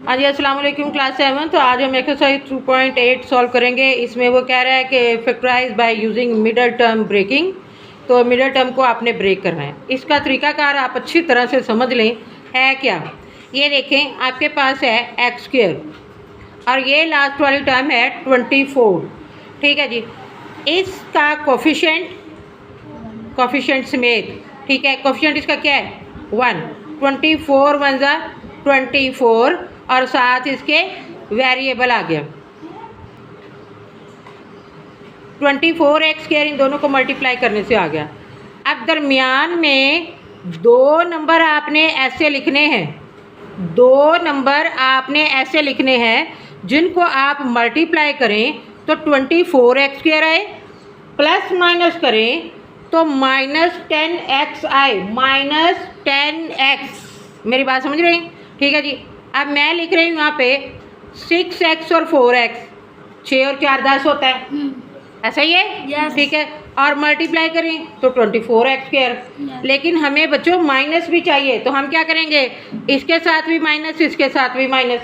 हाँ जी, अस्सलाम वालेकुम क्लास 7। तो आज हम एक्सरसाइज 2.8 सॉल्व करेंगे। इसमें वो कह रहा है कि factorise by using middle term breaking. तो मिडल टर्म को आपने ब्रेक करना है। इसका तरीकाकार आप अच्छी तरह से समझ लें है क्या। ये देखें, आपके पास है एक्स स्क्वायर और ये लास्ट वाली टर्म है 24। ठीक है जी, इसका कोफिशिएंट समेत, ठीक है, कोफिशिएंट इसका क्या है 1। 24 वन ज़ा 24 और साथ इसके वेरिएबल आ गया 24 एक्स स्क्वायर। इन दोनों को मल्टीप्लाई करने से आ गया। अब दरमियान में दो नंबर आपने ऐसे लिखने हैं, दो नंबर आपने ऐसे लिखने हैं जिनको आप मल्टीप्लाई करें तो 24 एक्स स्क्वायर आए, प्लस माइनस करें तो -10x आए, -10x। मेरी बात समझ रहे हैं? ठीक है जी। अब मैं लिख रही हूँ यहाँ पे 6x और 4x, 6 और 4 10 होता है, ऐसा ही है। yes. ठीक है, और मल्टीप्लाई करें तो 24 एक्स स्क्वायर। लेकिन हमें बच्चों माइनस भी चाहिए, तो हम क्या करेंगे, इसके साथ भी माइनस, इसके साथ भी माइनस।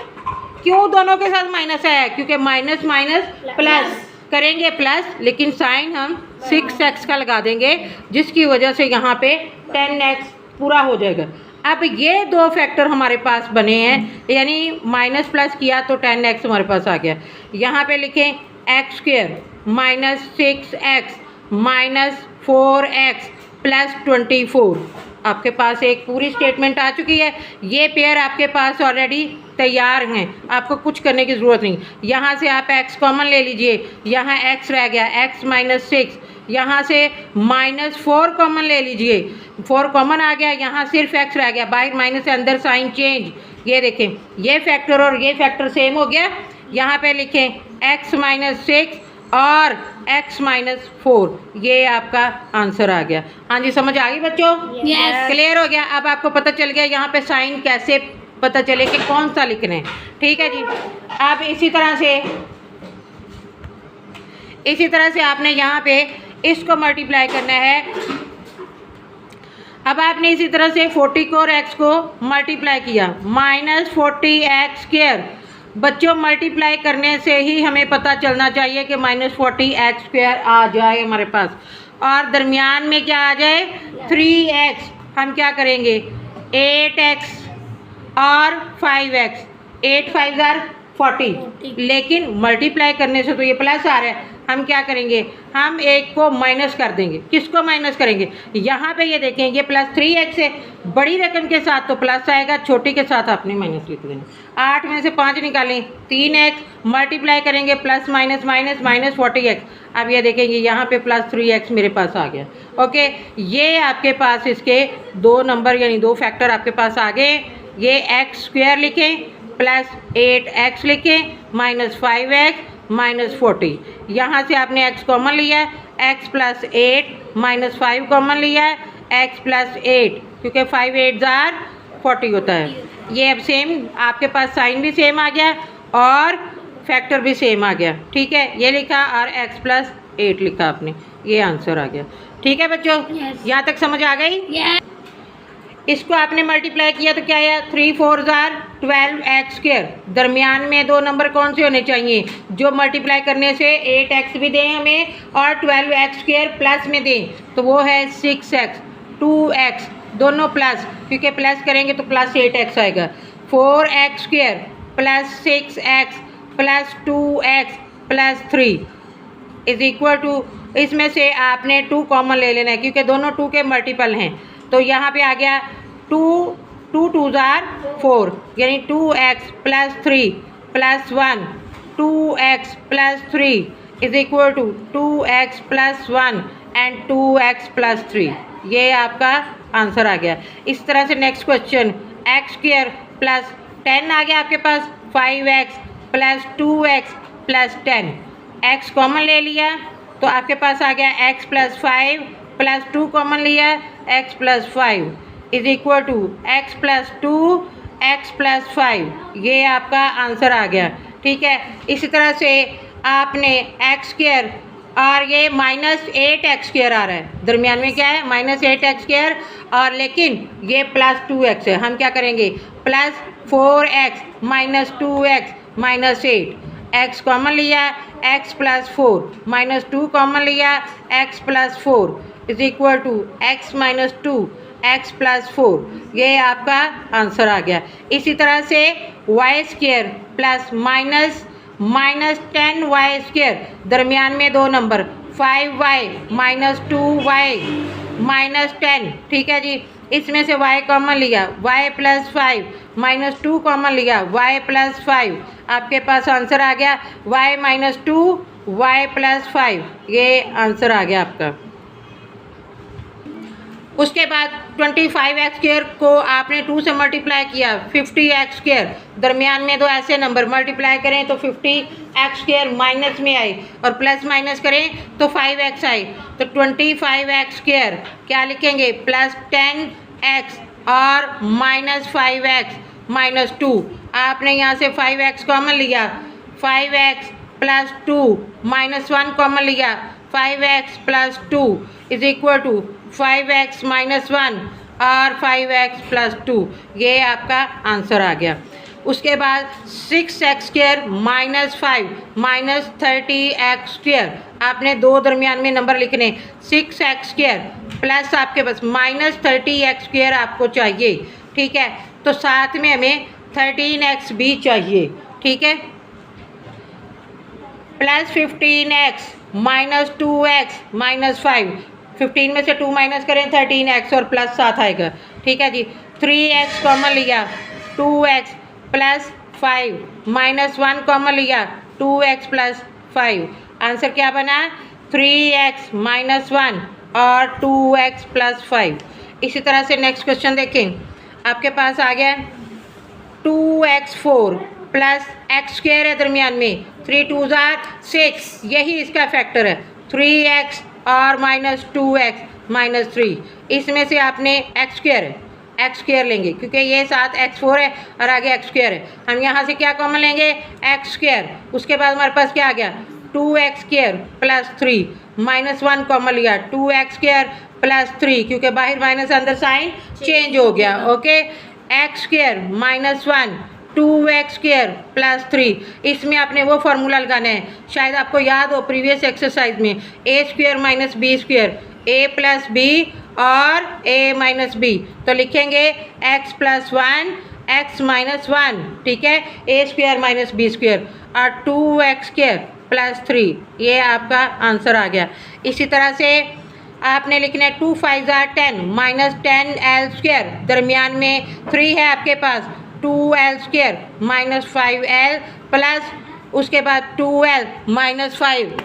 क्यों दोनों के साथ माइनस है? क्योंकि माइनस माइनस प्लस करेंगे प्लस, लेकिन साइन हम 6x का लगा देंगे, जिसकी वजह से यहाँ पे 10x पूरा हो जाएगा। अब ये दो फैक्टर हमारे पास बने हैं, यानी माइनस प्लस किया तो 10x हमारे पास आ गया। यहाँ पे लिखें x square -6x -4x plus 24। आपके पास एक पूरी स्टेटमेंट आ चुकी है। ये पेयर आपके पास ऑलरेडी तैयार हैं, आपको कुछ करने की ज़रूरत नहीं। यहाँ से आप x कॉमन ले लीजिए, यहाँ x रह गया, x -6। यहाँ से -4 कॉमन ले लीजिए, 4 कॉमन आ गया, यहाँ सिर्फ x रह गया, बाहर माइनस से अंदर साइन चेंज। ये देखें, ये फैक्टर और ये फैक्टर सेम हो गया। यहाँ पे लिखें x -6 और x -4, ये आपका आंसर आ गया। हाँ जी, समझ आ गई बच्चों? yes. क्लियर हो गया। अब आपको पता चल गया यहाँ पे साइन कैसे पता चले कि कौन सा लिखना है। ठीक है जी। अब इसी तरह से आपने यहाँ पे इसको मल्टीप्लाई करना है। अब आपने इसी तरह से 40 को और x को मल्टीप्लाई किया, -40x स्क्वायर। बच्चों, मल्टीप्लाई करने से ही हमें पता चलना चाहिए कि -40x स्क्वायर आ जाए हमारे पास, और दरमियान में क्या आ जाए 3x। हम क्या करेंगे 8x और 5x, 8 5 40, लेकिन मल्टीप्लाई करने से तो ये प्लस आ रहा है। हम क्या करेंगे, हम एक को माइनस कर देंगे। किसको माइनस करेंगे? यहाँ पे ये देखें, ये +3x है, बड़ी रकम के साथ तो प्लस आएगा, छोटी के साथ आपने माइनस लिख देना। 8 में से 5 निकालें, 3x मल्टीप्लाई करेंगे प्लस माइनस माइनस -40x। अब ये देखेंगे यहाँ पे +3x मेरे पास आ गया। ओके, ये आपके पास इसके दो नंबर यानी दो फैक्टर आपके पास आ गए। ये x स्क्वायर लिखें, +8x लिखें, -5x -40। यहाँ से आपने x कॉमन लिया है, x +8 -5 कॉमन लिया है, x +8, क्योंकि 5 8 40 होता है। ये अब सेम आपके पास साइन भी सेम आ गया और फैक्टर भी सेम आ गया। ठीक है, ये लिखा और x +8 लिखा आपने, ये आंसर आ गया। ठीक है बच्चों, यहाँ तक समझ आ गई? इसको आपने मल्टीप्लाई किया तो क्या आया, 3 4 12x स्क्वायर। दरमियान में दो नंबर कौन से होने चाहिए, जो मल्टीप्लाई करने से 8x भी दें हमें और 12x स्क्वायर प्लस में दें, तो वो है 6x 2x, दोनों प्लस, क्योंकि प्लस करेंगे तो +8x आएगा। 4x square +6x +2x +3 is equal to, इसमें से आपने 2 कॉमन ले लेना है क्योंकि दोनों 2 के मल्टीपल हैं। तो यहाँ पे आ गया 2 2 4, यानी 2x +3 +1 2x +3 is equal to 2x +1 and 2x +3। ये आपका आंसर आ गया। इस तरह से नेक्स्ट क्वेश्चन, x स्क्वायर +10 आ गया आपके पास, 5x +2x +10। x कॉमन ले लिया तो आपके पास आ गया x +5 +2 कॉमन लिया, x +5 is equal to x +2 x +5। ये आपका आंसर आ गया। ठीक है, इसी तरह से आपने x स्क्वायर और ये -8x स्क्वायर आ रहा है, दरमियान में क्या है -8x स्क्वायर, और लेकिन ये +2x है। हम क्या करेंगे, 4x minus 2x minus 8, x common लिया, x प्लस 4 माइनस 2 कॉमन लिया, x plus 4 is equal to x minus 2 x plus 4। ये आपका आंसर आ गया। इसी तरह से y square plus minus 10y square, दरमियान में दो number 5y minus 2y minus 10, ठीक है जी। इसमें से y कॉमन लिया, y प्लस 5 माइनस 2 कॉमन लिया, y प्लस 5, आपके पास आंसर आ गया y माइनस 2 y प्लस 5, ये आंसर आ गया आपका। उसके बाद 25x स्क्वेयर को आपने 2 से मल्टीप्लाई किया, 50x स्क्वेयर, दरमियान में दो ऐसे नंबर मल्टीप्लाई करें तो 50x स्क्वेयर माइनस में आए और प्लस माइनस करें तो 5x आए। तो 25x स्क्वेयर क्या लिखेंगे, प्लस 10x और माइनस 5x माइनस 2। आपने यहाँ से 5x कॉमन लिया, 5x प्लस 2 माइनस 1 कॉमन लिया, 5x plus 2 is equal to 5x minus 1 और 5x प्लस 2, ये आपका आंसर आ गया। उसके बाद 6x square minus 5 minus 30x square, आपने दो दरमियान में नंबर लिखने, 6x स्क्वेयर प्लस आपके पास माइनस 30x स्क्वेयर आपको चाहिए, ठीक है। तो साथ में हमें 13x भी चाहिए, ठीक है। Plus 15x minus 2x minus 5, 15 में से 2 माइनस करें 13x और प्लस 7 आएगा, ठीक है जी। 3x कॉमन लिया, 2x प्लस 5 माइनस 1 कॉमन लिया, 2x प्लस 5, आंसर क्या बना, 3x माइनस 1 और 2x प्लस 5। इसी तरह से नेक्स्ट क्वेश्चन देखें, आपके पास आ गया 2x4 प्लस x स्क्वेयर है दरमियान में, 3 2 6, यही इसका फैक्टर है, 3x और माइनस 2x माइनस 3, इसमें से आपने x स्क्वेयर लेंगे क्योंकि ये साथ x4 है और आगे x स्क्वेयर है। हम यहाँ से क्या कॉमन लेंगे, x स्क्वेयर। उसके बाद हमारे पास क्या आ गया, 2x square plus 3 minus 1 common लिया, 2x स्क्वेयर प्लस 3, क्योंकि बाहर माइनस अंदर साइन चेंज हो गया, okay. x square minus 1 2x square plus 3, इसमें आपने वो फार्मूला लगाना है, शायद आपको याद हो प्रीवियस एक्सरसाइज में, a square minus b square, a plus b और a माइनस बी। तो लिखेंगे x प्लस 1 x माइनस 1, ठीक है, a square minus b square और 2x स्क्वेयर प्लस 3, ये आपका आंसर आ गया। इसी तरह से आपने लिखना है 2 5 10 माइनस 10l स्क्वेयर, दरमियान में 3 है आपके पास, 2l square minus 5l plus उसके बाद 2l माइनस 5,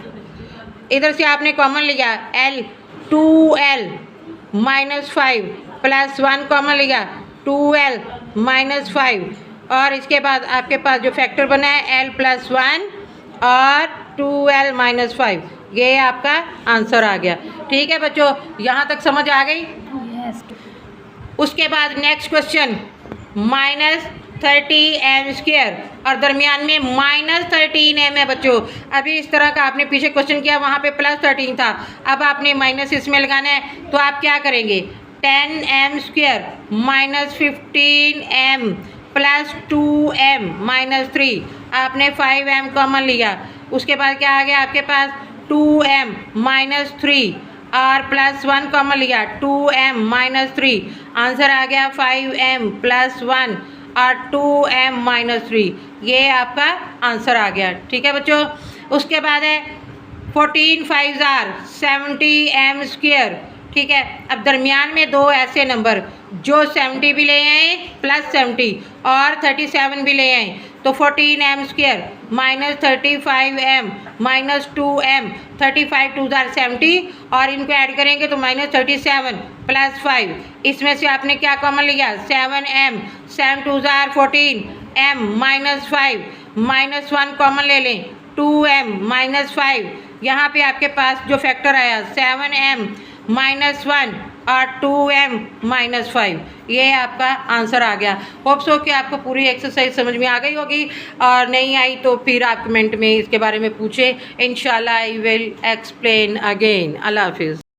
इधर से आपने कॉमन लिया l, 2l minus 5 plus 1 common लिया, 2l माइनस 5 और इसके बाद आपके पास जो फैक्टर बना है l प्लस 1 और 2l माइनस 5, ये आपका आंसर आ गया, ठीक है बच्चों, यहाँ तक समझ आ गई। उसके बाद next question minus 30m square और दरमियान में माइनस 13m है बच्चों। अभी इस तरह का आपने पीछे क्वेश्चन किया, वहाँ पे प्लस 13 था, अब आपने माइनस इसमें लगाना है, तो आप क्या करेंगे, 10m square minus 15m plus 2m minus 3, आपने 5m कॉमन लिया, उसके बाद क्या आ गया आपके पास 2m माइनस 3 और प्लस 1 कॉमन लिया, 2m माइनस 3, आंसर आ गया 5m प्लस 1 और 2m माइनस 3, ये आपका आंसर आ गया, ठीक है बच्चों। उसके बाद है 14 5 70m स्क्वेयर, ठीक है। अब दरमियान में दो ऐसे नंबर जो 70 भी ले आए प्लस 70 और 37 भी ले आए, तो 14m square minus 35m minus 2m, 35 2 70 और इनको ऐड करेंगे तो माइनस 37 प्लस 5, इसमें से आपने क्या कॉमन लिया, 7m, 7 2 14m minus 5 minus 1 common ले लें, 2m माइनस 5, यहाँ पे आपके पास जो फैक्टर आया 7m माइनस 1 और 2m माइनस 5, ये आपका आंसर आ गया। होप सो कि आपको पूरी एक्सरसाइज समझ में आ गई होगी, और नहीं आई तो फिर आप कमेंट में इसके बारे में पूछें, इंशाल्लाह आई विल एक्सप्लेन अगेन। अल्लाह हाफिज़।